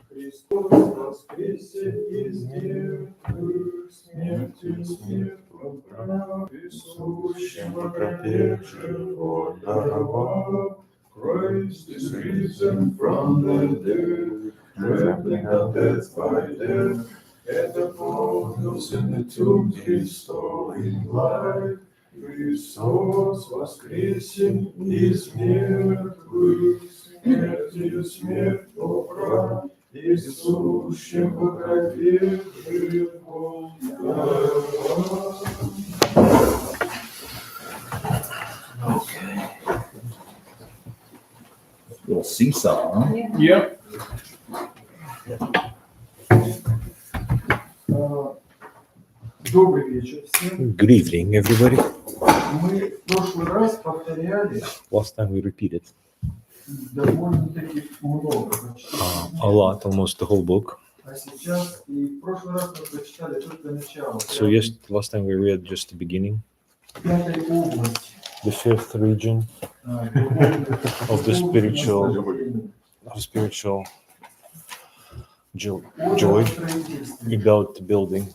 Христос воскресе из мертвых, смертью смерть поправ, и сущим потерпевшим он даровал. Christ is risen from the dead, trampling out death by death, and the portals in the tomb restoring life. Христос воскресен из мертвых, смертью смерть поправ, и сущим потерпевшим он даровал. Little seesaw, huh? Yep. Добрый вечер всем. Good evening, everybody. Мы в прошлый раз повторяли Last time we repeated довольно-таки много. a lot, almost the whole book. А сейчас, и в прошлый раз мы прочитали только начало. So yes, last time we read just the beginning, Пятой области. the fifth region of the spiritual joy about the building,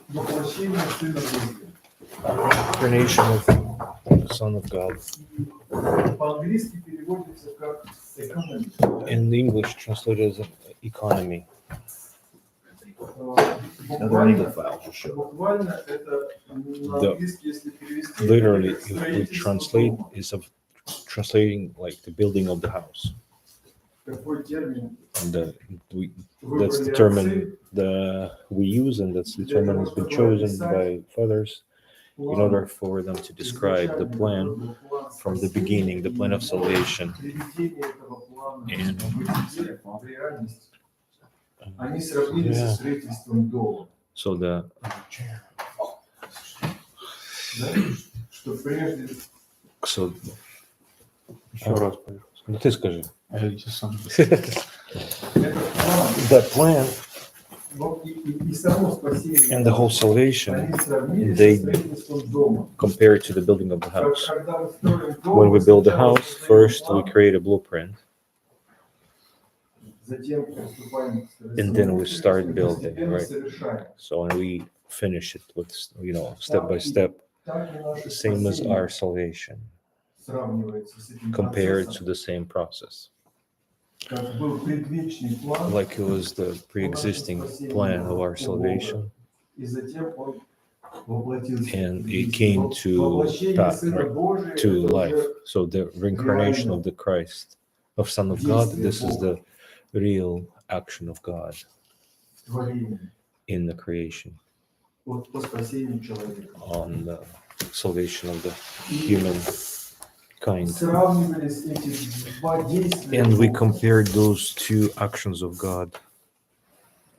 Воплощение Сына Божьего. incarnation of the Son of God. По-английски переводится как экономика. In English, translated as economy. Another angle file will show. Буквально это на английский, если перевести. Literally, if we translate, is of translating like the building of the house. Какой термин? And that's the term we use, and that's the term has been chosen by fathers in order for them to describe the plan from the beginning, the plan of salvation. And Они сравнили со строительством дома. so the Что прежде so еще раз, ну ты скажи. этот план, That plan и само спасение, and the whole salvation, они сравнили they со строительством дома. compare it to the building of the house. Когда мы строим дом, When we build a сначала house, создаем first we план, create a blueprint, затем приступаем к and then we start строительству, building, постепенно right? совершаем. So when we finish it with, step by step, Так и наше same as спасение our salvation, сравнивается с этим compared процессом. to the same process. Как был предвечный план, Like it was the pre-existing plan of our salvation, и затем он воплотился. and it came to Воплощение pass, Сына right, Божия to это life. уже So the reincarnation of the Christ, of Son of God, this is the real action of God творение in the creation, по спасению человека. on the salvation of the human kind. Сравнивались эти два действия. And we compared those two actions of God.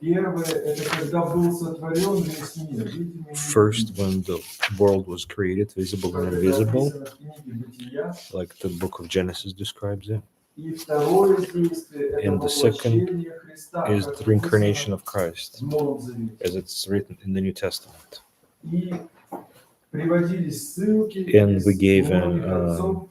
Первое это когда был сотворен весь мир, видимый и First, when the world was created, visible and невидимый, как это invisible, написано в книге Бытия. like the book of Genesis describes it, И второе действие это And the second воплощение Христа, is как the reincarnation написано of Christ, в Новом Завете. as it's written in the New Testament. И приводились ссылки And из we gave многих отцов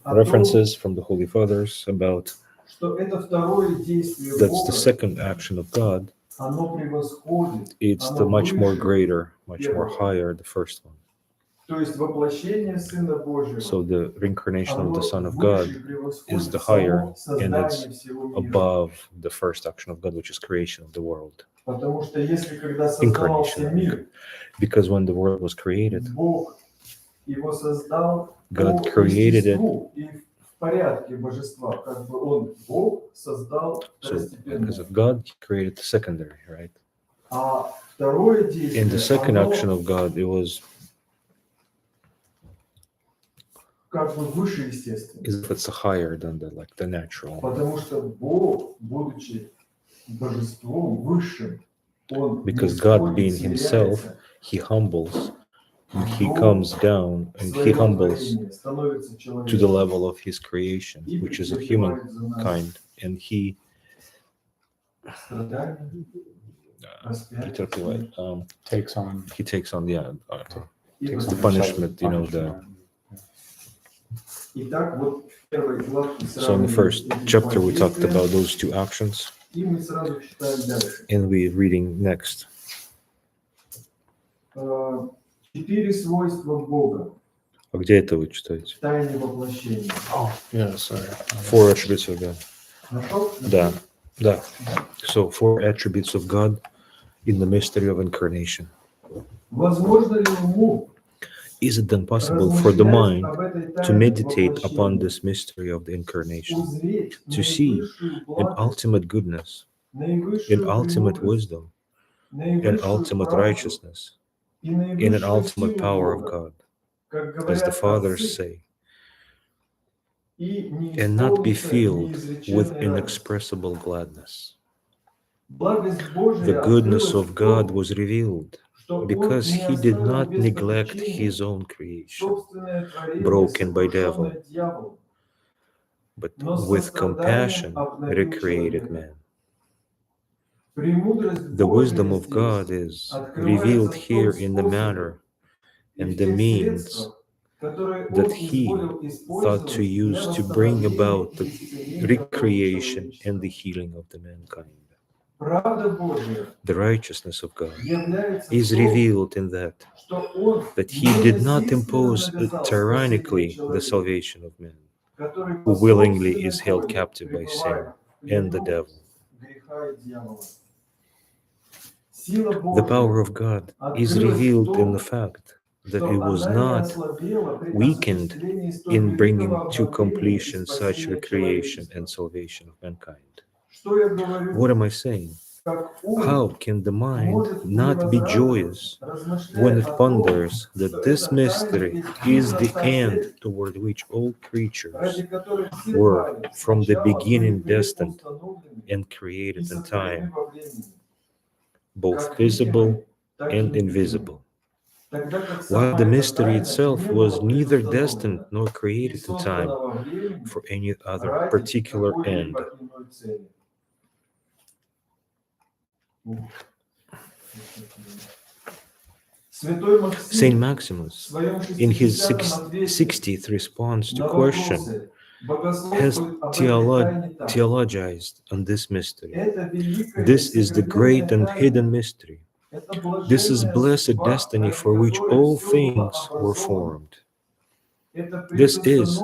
о том, references from the Holy Fathers about что это второе действие that's the Бога, second action of God. оно превосходит, It's the much more greater, much more higher, the first one. то есть воплощение Сына Божьего, So the reincarnation of оно the Son of выше God превосходит is the higher, само and it's создание всего мира. above the first action of God, which is creation of the world. Потому что если когда создавался Incarnation. мир, Because when the world was created, Бог его создал God по created it. естеству и в порядке божества, как бы он, Бог, создал So второстепенно. as of God, He created the secondary, right? А второе действие, In the second оно action of God, it was как бы выше естественно. it's higher than the natural. Потому что Бог, будучи божеством высшим, он Because не God, сходит, being смиряется. Himself, He humbles And he comes down and he humbles становится to the человеком level of his creation, и which is of претерпевает за нас humankind, and he страдания, распятие претерпевает, Takes on he takes on и takes the on punishment, you know, Итак, вот в первой главке so in the first сравниваем эти chapter два we talked действия, about those two actions, и мы сразу читаем дальше. and we're reading next. 4 свойства Бога А где это вы читаете? в тайне воплощения. Oh, yeah, sorry. 4 attributes of God. Нашел? Да, да. So 4 attributes of God in the mystery of incarnation. Возможно ли уму Is it then possible for the размышлять mind об этой to тайне meditate upon воплощения, this mystery of the incarnation, узреть to see наивысшую in благость, ultimate goodness, in наивысшую ultimate премудрость, wisdom, in наивысшую ultimate правду righteousness, и in an наивысшую ultimate силу power of Бога, God, как as the говорят fathers отцы, say, и не and not be исполнится filled with неизреченной радости. inexpressible gladness. Благость Божия The goodness открылась of в God том, was revealed что Он because не he did оставил not без neglect попечения his own creation, собственное творение, broken by devil, сокрушенное дьяволом, but но with состраданием compassion обновил recreated человека. man. Премудрость The Божия wisdom of здесь God is открывается revealed в том here in the способе manner и and в the тех means средствах, которые that Он he изволил thought to использовать для use to bring восстановления about и the исцеления recreation and the человечества. healing of the mankind. Правда Божия The righteousness of God является is в том, revealed in that что Он he did not impose насильственно навязал tyrannically спасение the человеку, salvation of man, который who по willingly собственной is held воле captive by sin пребывает в and the плену devil. греха и дьявола. Сила The Божия power of God is revealed in the fact that что it was она не not ослабела при weakened осуществлении столь in bringing великого to обновления и completion such спасения recreation человечества. and salvation of mankind. Что я говорю? What am I saying? Как ум How can the mind может not be joyous when it ponders that this mystery is the end toward which all creatures were from the beginning destined and created in time, both visible and invisible, while the mystery itself was neither destined nor created in time for any other particular end? Saint Maximus, in his 60th response to question, has theologized on this mystery. This is the great and hidden mystery. This is blessed destiny for which all things were formed. This is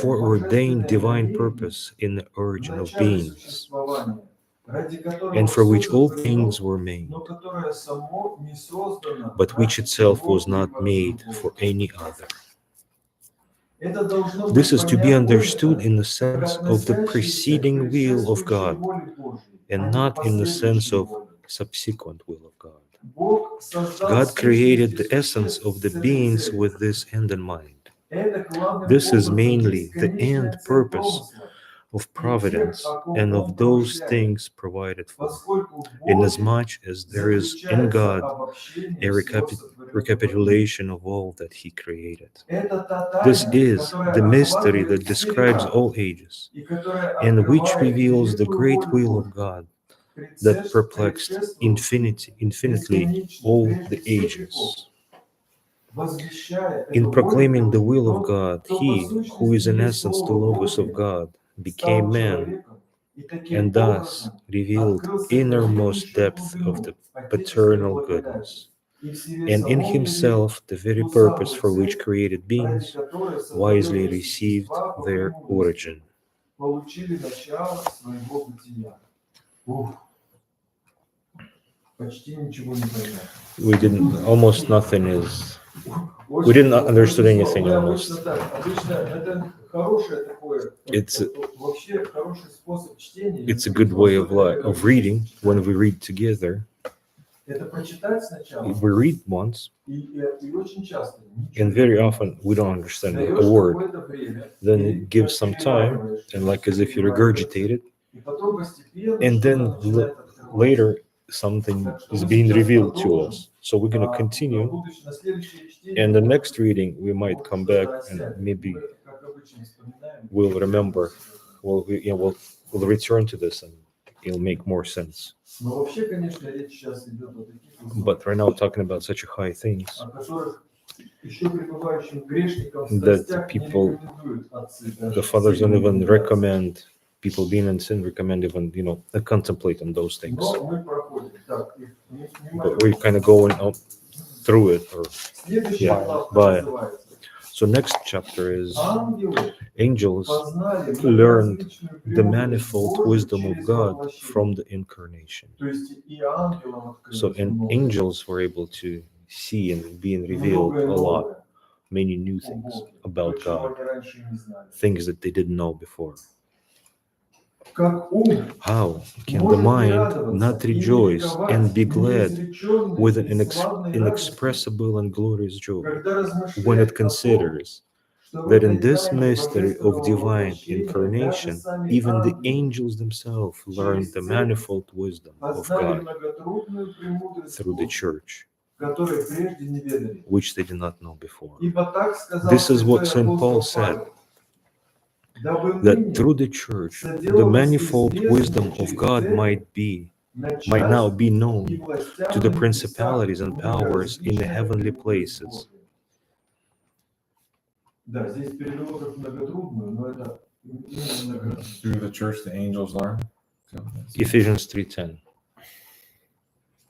foreordained divine purpose in the origin of beings, and for which all things were made, but which itself was not made for any other. This is to be understood in the sense of the preceding will of God, and not in the sense of subsequent will of God. God created the essence of the beings with this end in mind. This is mainly the end purpose of providence and of those things provided for, inasmuch as there is in God a recapitulation of all that He created. This is the mystery that describes all ages, and which reveals the great will of God that perplexed infinitely all the ages. In proclaiming the will of God, He, who is in essence the Logos of God, became man, and thus revealed innermost depth of the paternal goodness, and in himself the very purpose for which created beings wisely received their origin. We didn't, almost nothing is, we didn't understand anything almost. It's a good way of reading when we read together. We read once, and very often we don't understand a word. Then it gives some time, and like as if you regurgitate it, and then later something Так что is мы being сейчас revealed to продолжим. us. So we're going to На continue. следующее чтение And the мы next reading, we might вот come что-то back and осядем. maybe Мы, как обычно, вспоминаем. we'll remember. We'll return to this and it'll make more sense. Но вообще, конечно, речь сейчас идет о таких высоких, But right now, we're talking about such high things о которых еще пребывающим грешникам в that страстях не people, рекомендуют отцы. даже the fathers don't сильно even углубляться. recommend, people being in sin recommend even, contemplate on those things. Но мы проходим. Так, и But we're kind of going out through it. Следующая Yeah, глава by- называется So next chapter is «Ангелы angels познали learned многоразличную the премудрость manifold Божию wisdom of через God воплощение». from the incarnation. То есть и ангелам So открылось and много. angels were able to see and being revealed Многое a lot, новое many new о things Боге, about то, чего God, они раньше не знали. things that they didn't know before. Как ум How can the может не mind радоваться not и не rejoice ликовать and be glad неизреченной with an и славной радостью, inexpressible and glorious joy когда размышляет when о it том, considers что в that in этой this тайне mystery of божественного divine воплощения incarnation, даже сами even the ангелы angels themselves learned the manifold wisdom of познали God многотрудную премудрость through the Божию, church, которой прежде не ведали. which they did not know before. Ибо так сказал This is what святой St. Paul апостол said, Павел, дабы that ныне through the church, the соделалось manifold известным wisdom of через God церковь might now be начальству и known властям to the на principalities and небесах powers in the многоразличная heavenly премудрость places. Божия. Да, здесь перевело как многотрудную, но это именно многотрудную. Through the church, the angels learn. Ephesians 3:10.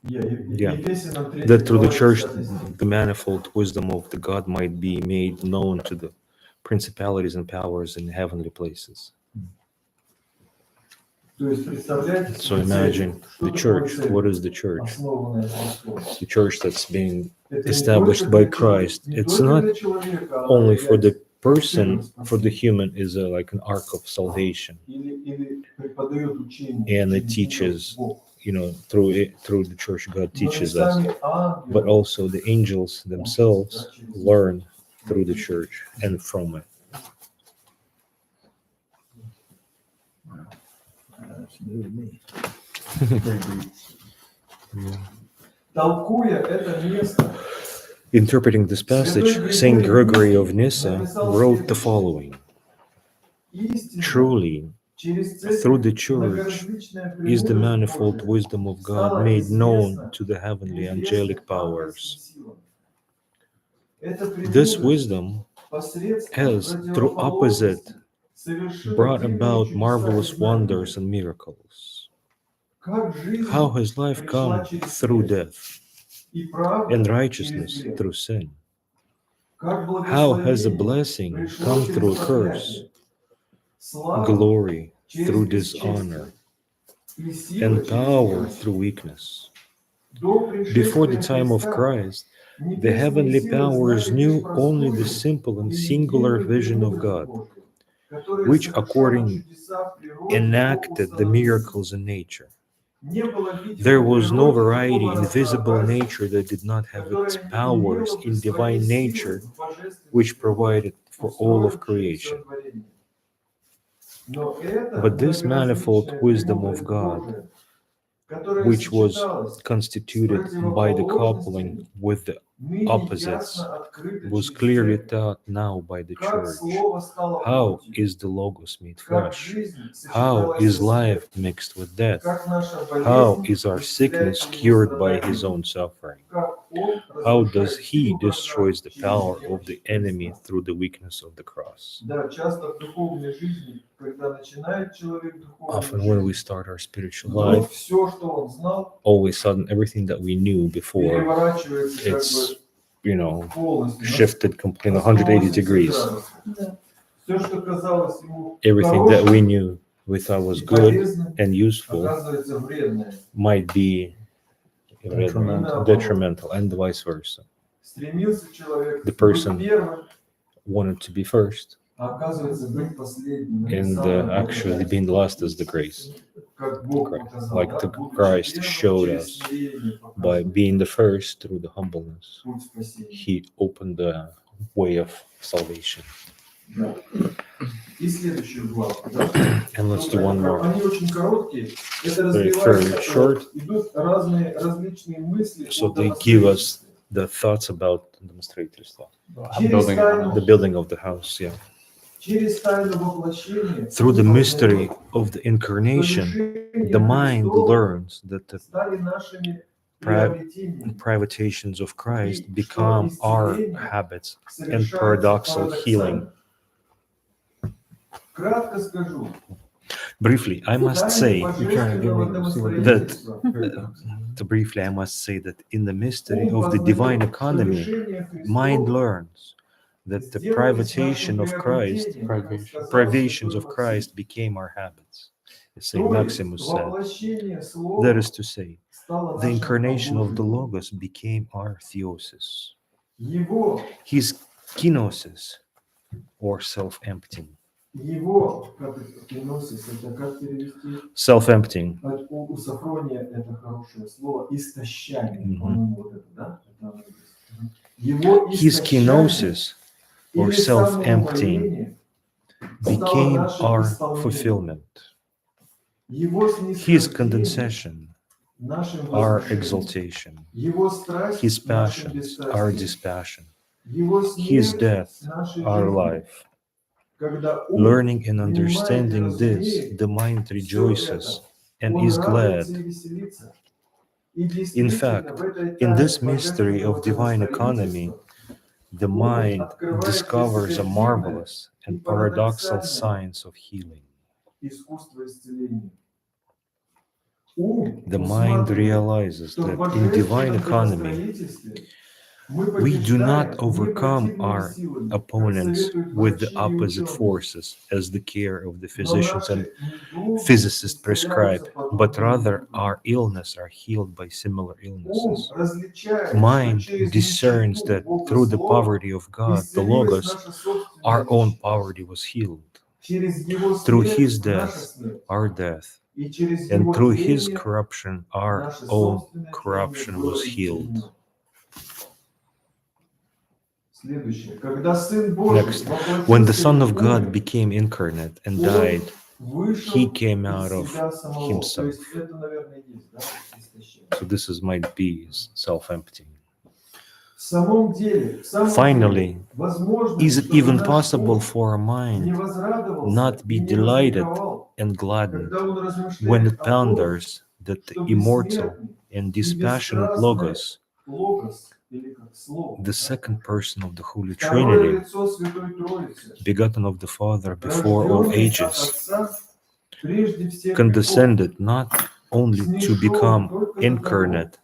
Yeah. Ефесянам 3 That through the глава church, 10 стих. the manifold wisdom of the God might be made known to the principalities and powers in the heavenly places. То есть представляете So себе imagine цель. Что the такое church. цель, What is the church? основанная на Христе? The church that's being Это не established только by для человека, Christ. не It's только not для человека, она only for the является person, for the human, is like an ark of salvation. или преподает учение, And it через teaches, Бог. Through the church, God Но и teaches us. сами ангелы But also the angels themselves learn through the church and from it. That's new to me. Толкуя это место, Interpreting this passage, Saint Gregory of Nyssa wrote the following: истинно Truly, через церковь through the church многоразличная is the премудрость manifold Божия wisdom of God стала made known известна to the heavenly небесным angelic ангельским powers. силам. Эта This премудрость wisdom посредством has, through opposite, противоположности совершила brought дивные about чудеса marvelous и wonders знамения. and miracles. Как жизнь How has life пришла come через through смерть, death и правда and через righteousness грех. through sin? Как How has a благословение blessing пришло come через through a curse, проклятие, слава glory через through бесчестие dishonor, и сила and через power немощь. through weakness? До Before the пришествия time of Христа Christ, the небесные heavenly силы powers знали knew лишь only the простую simple and и singular единую vision of премудрость God, Божию, которая which совершала according чудеса в природе enacted по the установлению. miracles in nature. Не было видимо There в was no природе variety такого in visible разнообразия, nature that did not have которое its не powers имело бы in своей divine силы nature, в божественной which природе, provided for all of устроившей creation. всё творение. Но эта But this manifold многоразличная wisdom of премудрость God, Божия, которая which was сочеталась constituted by the coupling with the ныне opposites, ясно открыта was через clearly церковь. taught now by the Как church. слово стало How плотью, is the Logos made как flesh? жизнь How сочеталась is со life смертью, mixed with death? как наша How болезнь is our sickness исцеляется его cured by his страданием, own suffering? как он How разрушает does he силу врага destroys the через power of немощь the enemy Христа. through the weakness of the cross? Да, часто в духовной жизни, когда начинает человек духовную Often when we жизнь, start our spiritual вдруг life, все, что он знал, all of a sudden everything that we knew before, переворачивается как it's, бы полностью. shifted completely на 180 180 degrees. градусов. Все, что казалось ему Everything that we хорошим knew we thought was и good полезным, and useful оказывается вредное. might be Detrimental. detrimental, and vice versa. Стремился человек The person быть первым, Wanted to be first, а оказывается быть последним. Это and самое actually благодать. being last is the grace. Как Бог Correct. показал, Like да, the будучи Christ первым, showed через us смирение By показывает being the first through the humbleness, путь спасения. he opened the way of salvation. Да. И следующую главу. Да? And let's do one more. Они очень короткие. Это Very развивается, short. идут различные мысли. So о they give us домостроительстве. the thoughts about домостроительство, Через building тайну- the building of the house. Yeah. через тайну воплощения Through the mystery of the incarnation, the mind learns that the стали нашими Pri- приобретениями, privations of Christ become our habits and совершается paradoxal парадоксально. healing. Кратко скажу, Briefly, I must say that I must say that in the mystery of the divine economy, mind learns that the privatation of Christ, privations of Christ became our habits. As Saint Maximus said, that is to say, the incarnation of the Logos became our theosis, his kenosis, or self-emptying. Его, как кеносис, это как перевести? Self-emptying. У Сафрония это хорошее слово, истощание, Мгм. по-моему, вот это, да? Это английский. Его His истощание kenosis, or или self-emptying, самоумоление became стало нашим our исполнением. fulfillment. Его His снисхождение condescension, нашим our возвышением. exaltation. Его страсть His нашим passions, our бесстрастием. dispassion. Его His смерть death, нашей our жизнью. life. Когда ум Learning and понимает и understanding this, разумеет the mind всё rejoices это, and он is радуется glad. и веселится. И In действительно, fact, в этой in тайне this mystery of divine божественного economy, домостроительства the mind discovers a marvelous and paradoxal science of healing. искусство исцеления. Ум The mind усматривает, realizes что в that in divine божественном economy, домостроительстве мы we do not побеждаем overcome непротивными our силами, как opponents советуют with the врачи и opposite ученые. forces as the care of the Но physicians and наши недуги physicists prescribe, исцеляются подобно but rather другим. our illness are healed by similar Ум illnesses. различает, что Mind через discerns нищету that Бога through the Слова poverty of God, the исцелилась Logos, наша собственная our own нищета. poverty was healed. Через Его Through смерть His наша death, смерть. our death, И через and Его through His тление corruption, our наше own собственное corruption тление было was healed. исцелено. Следующее. Когда Сын Божий Next, воплотился when the Son of и God умер, became incarnate and Он died, вышел He came из out of себя самого. То Himself. есть это, наверное, есть, да, истощение. So this is might be self-emptying. В самом деле, Finally, возможно, is it чтобы even наш possible ум for a не mind возрадовался not и be не delighted возликовал, and gladdened когда он when размышляет it о том, ponders that the что immortal бессмертный and и dispassionate бесстрастный Logos, Логос, или как Слово, the second person of the Holy второе Trinity, лицо Святой Троицы, begotten of the Father before all рожденный от ages, Отца, прежде всех веков, condescended not only to снишел become только для того, incarnate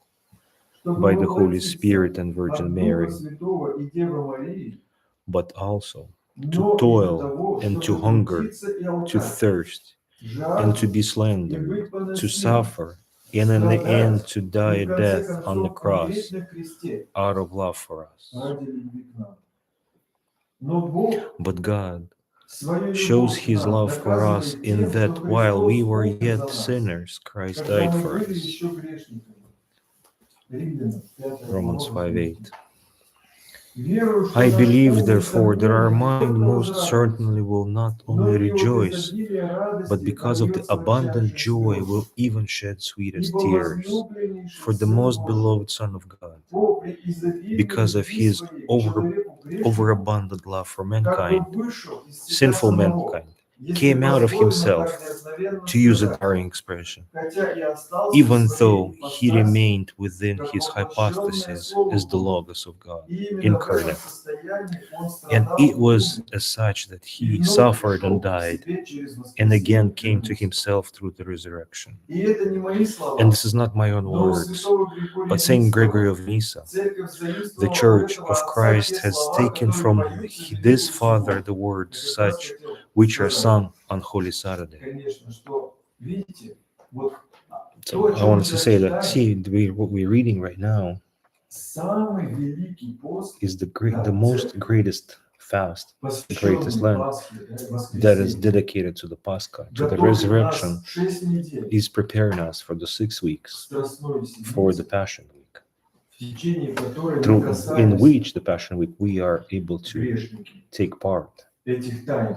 чтобы by the Holy воплотиться Spirit and от Virgin Духа Mary, Святого и Девы Марии, but also но to и для toil того, and to чтобы hunger, трудиться и to алкать, thirst, and to be жаждать и slandered, быть to поносимым, suffer, and in the end to и die в a конце death on the концов cross умереть на кресте out of love for us. ради любви к нам. Но Бог But God свою shows любовь к His нам love for us доказывает in тем, that что while we Христос were умер за yet нас, sinners, Christ когда died мы for были us. еще грешниками. Римлянам 5 Romans глава, 5:8. Верую, что I наш believe, ум, therefore, that our несомненно, не mind только most возрадуется, certainly will not но only и от rejoice, изобилия радости but because of the польется в abundant чаше joy слез. will even shed sweetest Ибо tears возлюбленнейший for the Сын most Божий beloved Son of God, по преизобилию because of любви His своей к человеку грешнику, overabundant love for как бы mankind, вышел из себя sinful самого, mankind, если came out of позволено Himself, так неоткровенно to use a сказать, daring expression, хотя и остался even в своей though He ипостаси, remained within как His воплощенное hypostasis Слово as the Божие. Logos of God, И именно в этом incarnate. состоянии он And страдал it и was умер, as such that и He вновь suffered пришел and к died, себе через and again воскресение came to вернулся. Himself through the resurrection. И это не мои слова, And this is not my own но у words, святого Григория but Saint Gregory Низкого of Nyssa, Церковь the заимствовала у Church этого of отца Christ те has слова, taken которые from поются this Великому Father Сыну. the words Это так such хотел which are сказать, sung on Holy Saturday. конечно, что, видите, вот So то, о I чем мы wanted to сейчас say that, читаем, see, what we're reading right now самый великий пост, is the да, most церкви, greatest fast, the greatest посвященный Lent Пасхе, да, that is воскресенью, dedicated to the Pascha, to the готовит resurrection, нас 6 недель is preparing us for the 6 к weeks, Страстной for the Седмице, Passion Week, в течение которой мы through in касались which the Passion Week we are able to грешники. take part. этих тайн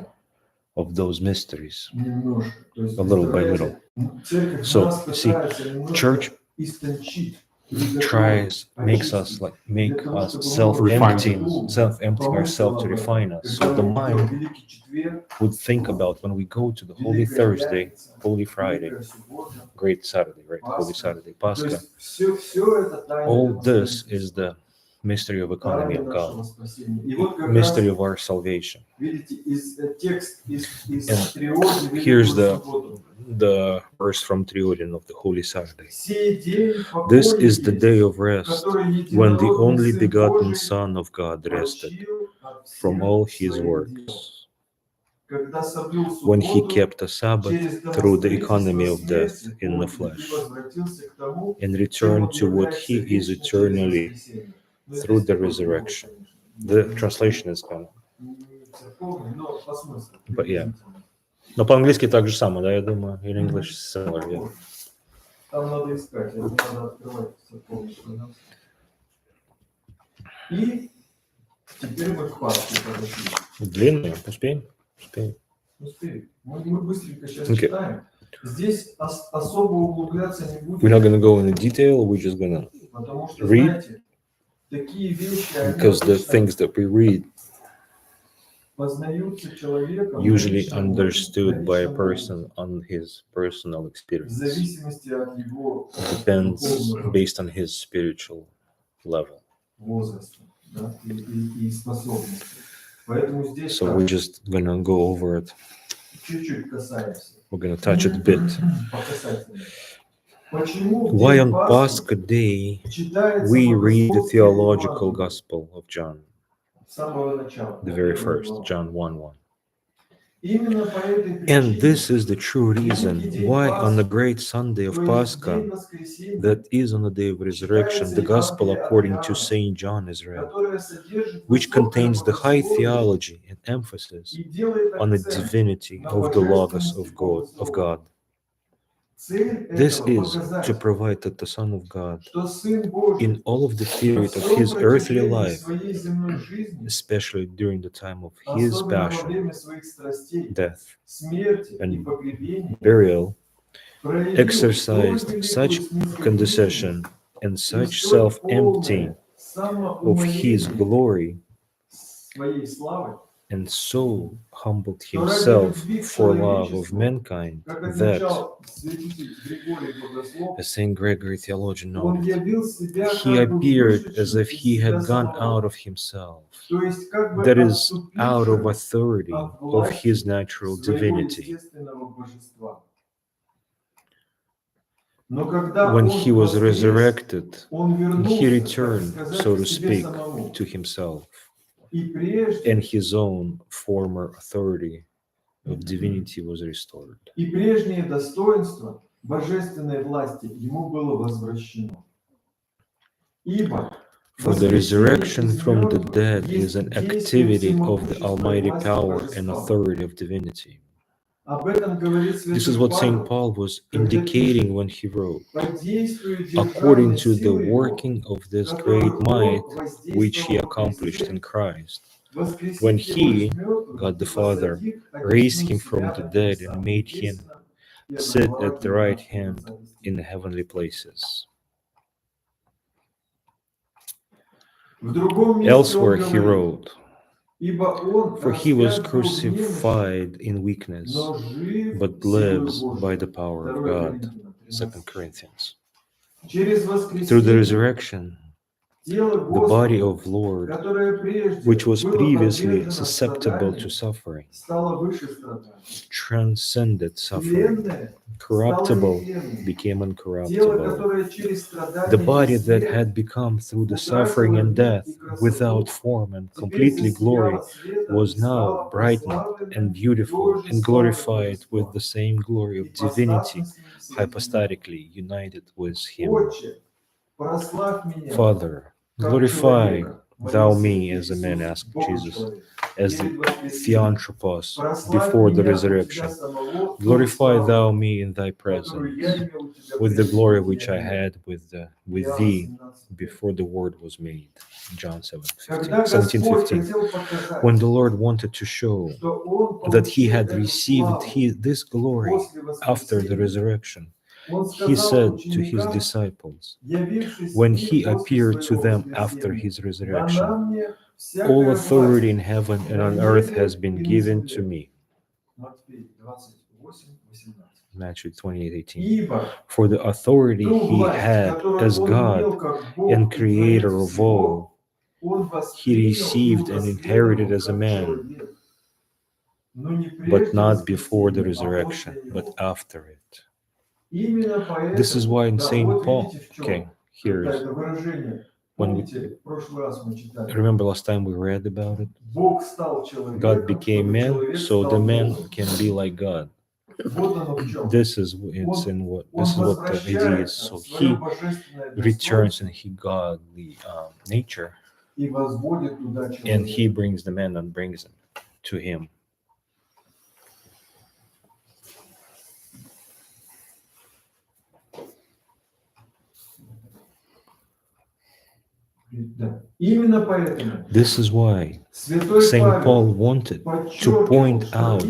of those mysteries, немножко. То есть, a little by представляете, церковь So, нас see, пытается немножко church истончить, makes us make us self-emptying ourselves to refine us. So the mind Великий четверг, would think about when we go to the Holy Thursday, Holy Friday, Великая суббота. Great Saturday, right? Holy Пасха. Saturday, То Pascha. есть все это тайна All для this наследия. is the mystery of economy Тайна of нашего God, спасения. И вот как mystery раз, of our salvation. видите, текст из And Триоды here's Великую the- субботу. The verse from Triodin of the Holy Saturday. Сей день This покоя is the есть, day of rest, который when the единородный only Сын begotten Божий Son of God rested почил от from всех all his своих дел. works, Когда соблюл when he субботу, kept a Sabbath через through the домостроительство economy of death смерти in the подвиг и flesh, возвратился к тому, and чем returned он to what является he is вечно через eternally воскресение. Но through здесь the такой resurrection. перевод, The конечно. translation is kind of, Не церковный, но по смыслу. But yeah. приблизительно. но по-английски так же самое, да, я думаю, in English similar, yeah. Там надо искать, это надо открывать церковный программ. И теперь мы к Пасхе подошли. Длинные, успеем? Успеем. Успеем. Мы быстренько сейчас Okay. читаем. Здесь особо углубляться не We're будем, not going to go into detail, we're just going to, потому что, read, знаете, такие вещи, они because the обычно things that we read познаются человеком на usually личном уровне, understood на by a личном person on his personal уровне, в experience, зависимости от его depends духовного based on his spiritual level. возраста, да, и способностей. Поэтому здесь So так, we're just going to go over it. чуть-чуть касаемся. We're going to touch it a bit. По касательной. Почему в Why день on Пасхи Pascha Day читается we read the богословское theological Евангелие gospel of John, с самого начала, the да, very первая first, глава? John 1:1. Именно по этой And причине, this is the true reason why on the great Sunday of то есть в Pascha, день воскресения, that is on the day of resurrection, the gospel according to Saint John is read, которое содержит which высокое contains the high богословие theology and emphasis и делает on the акцент divinity на of the Logos божественности of Бога God. Цель This этого is to показать, provide that the Son of God, что Сын Божий in all of the period во of всем his earthly протяжении life, своей земной жизни, especially during the time of his особенно во passion, время своих страстей, death, смерти и and погребения, burial, проявил exercised столь великую such снисходительность condescension and и such столь self-emptying полное of his самоумоление glory, своей славы, and so humbled что ради himself любви к for love of человечеству, mankind, как that, отмечал святитель Григорий Богослов, as Saint Gregory theologian он noted, явил себя he как бы appeared as вышедшим if из he себя had gone самого, out of himself, то есть как бы that is, out of отступившим authority от of his власти natural своего divinity. естественного божества. Но когда When он he was воскрес, resurrected, он he вернулся, так returned, сказать, so к to себе speak, самому. to himself И прежде, and his own former authority of divinity was restored. и прежнее достоинство божественной власти ему было возвращено. Ибо For the воскресение resurrection из from the мертвых dead есть is an действие activity of the всемогущества и almighty власти power and божества. authority of divinity. Об этом говорит This is святой what St. Павел, Paul was когда indicating пишет: when he wrote, «По действию according державной to the силы его, working of this которую great might Бог which he воздействовал во accomplished Христе, in Christ, воскресив when его he, из мертвых God the и Father, посадив raised him одесную from себя the на dead небесах and made him небесном, sit первоглава at the right 19 hand стих». in the heavenly places. В другом месте Elsewhere он he говорит: wrote, «Ибо он for he was распят был в немощи, crucified in weakness, но жив but силою lives by Божией». the power of 2 God. Коринфянам 2 13. Corinthians. Через Through the воскресение resurrection, тело the body Господа, of Lord, которое прежде which was было previously подвержено susceptible to страданию, suffering, стало выше страданий. transcended suffering, Тленное стало corruptible нетленным. became Тело, incorruptible. которое через страдания The body и that смерть had become through the утратило suffering and вид death и красоту, without form and теперь completely glory засияло светом was и стало now brightened прославленным and beautiful той же and славой glorified with Божества, the same glory of divinity, ипостасно с ним соединено. hypostatically united with him. Отче, прославь меня, Father, как glorify человека, thou me as a man, asked Jesus, as the Theanthropos before the resurrection. Glorify thou me in thy presence, with the glory which I had with thee before the word was made. John 17:15. When the Lord wanted to show that he had received this glory after the resurrection, he said to his disciples, when he appeared to them after his resurrection, all authority in heaven and on earth has been given to me. Matthew 28:18. For the authority he had as God and creator of all, he received and inherited as a man, but not before the resurrection, but after it. This is why in St. Paul, okay, here is, when we, remember last time we read about it? God became man, so the man can be like God. This is what the idea is. So he returns in his godly nature, and he brings the man and brings him to him. This is why St. Paul wanted to point out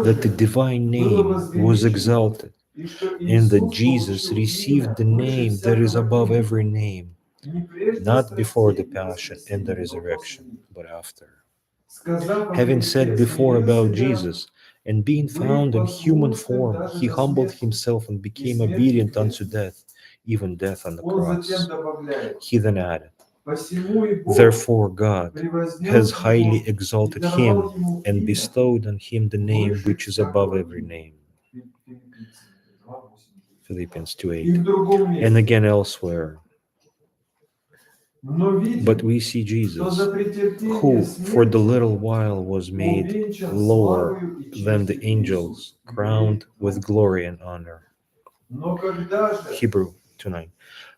that the divine name was exalted and that Jesus received the name that is above every name, not before the passion and the resurrection, but after. Having said before about Jesus, and being found in human form, he humbled himself and became obedient unto death, even death on the cross. He then added, therefore God has highly exalted him and bestowed on him the name which is above every name. Philippians 2:8. And again elsewhere. But we see Jesus, who for the little while was made lower than the angels, crowned with glory and honor. Hebrew 2:9.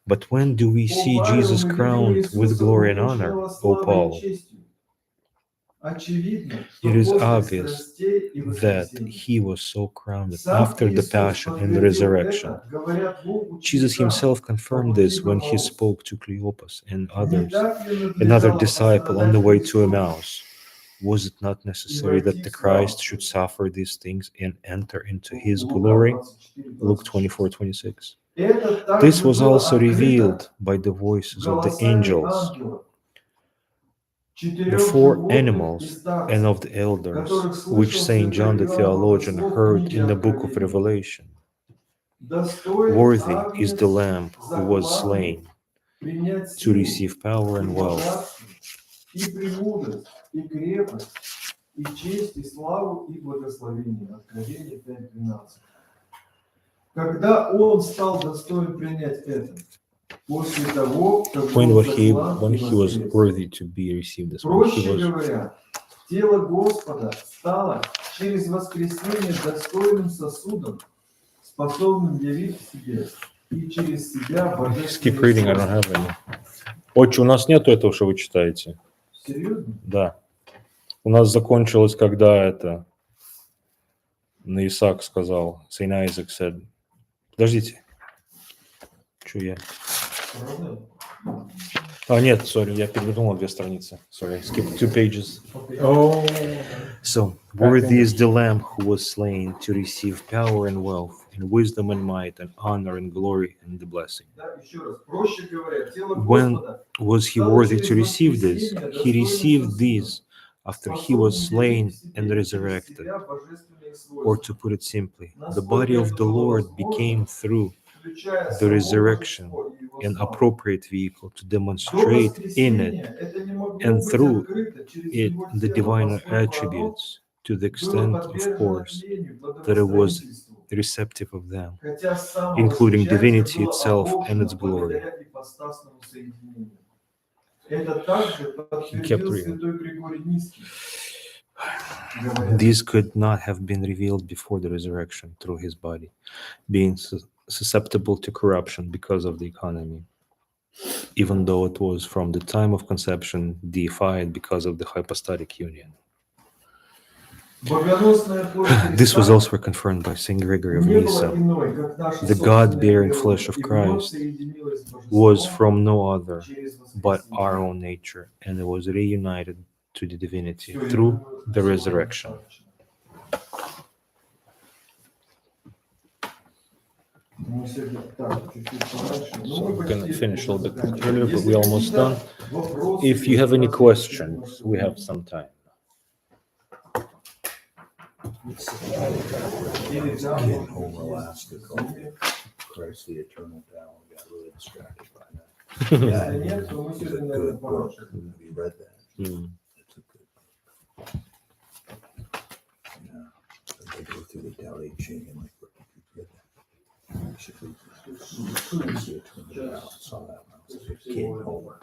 But when do we see Jesus crowned with glory and honor, O Paul? It is obvious that he was so crowned after the passion and the resurrection. Jesus himself confirmed this when he spoke to Cleopas and another disciple on the way to Emmaus. Was it not necessary that the Christ should suffer these things and enter into his glory? Luke 24:26. This was also revealed by the voices of the angels, the four animals, and of the elders, which St. John the Theologian heard in the book of Revelation. Worthy is the Lamb who was slain to receive power and wealth, Когда он стал достоин принять это, после того, как when был he сослан и was воскрес. worthy to be received as well. Проще говоря, тело Господа стало через воскресение достойным сосудом, способным явить себе и через себя Keep reading, I don't have any. Отче, у нас нету этого, что вы читаете. Серьезно? Да. У нас закончилось, когда это Исаак сказал, Saint Isaac said. Подождите. Что я? Правда? Нет, sorry, я перевернул 2 страницы. Sorry, skip 2 pages. Okay. Oh, So, worthy is the Lamb who was slain to receive power and wealth, and wisdom and might, and honor and glory and the blessing. Да, еще раз. Проще говоря, тело When Господа was he worthy to receive this? He received these after he was slain and resurrected. Or to put it simply, the body of the Lord became through the resurrection an appropriate vehicle to demonstrate in it and through it the divine attributes to the extent, of course, that it was receptive of them, including divinity itself and its glory. He kept reading. These could not have been revealed before the resurrection through his body, being susceptible to corruption because of the economy. even though it was from the time of conception deified because of the hypostatic union. This was also confirmed by Saint Gregory of Nyssa. The God-bearing flesh of Christ was from no other but our own nature, and it was reunited to the divinity through the resurrection. So we're gonna finish a little bit earlier, but we're almost done. If you have any questions, we have some time. Getting home Alaska, Christ the Eternal Down. Got really distracted by that. Yeah, it's a good book. Have you read that? Hmm. It's a good book. Yeah. They go through the Tao Te Ching and like what you read that. Basically, Christ the Eternal Down. I saw that when I was a kid. Homer.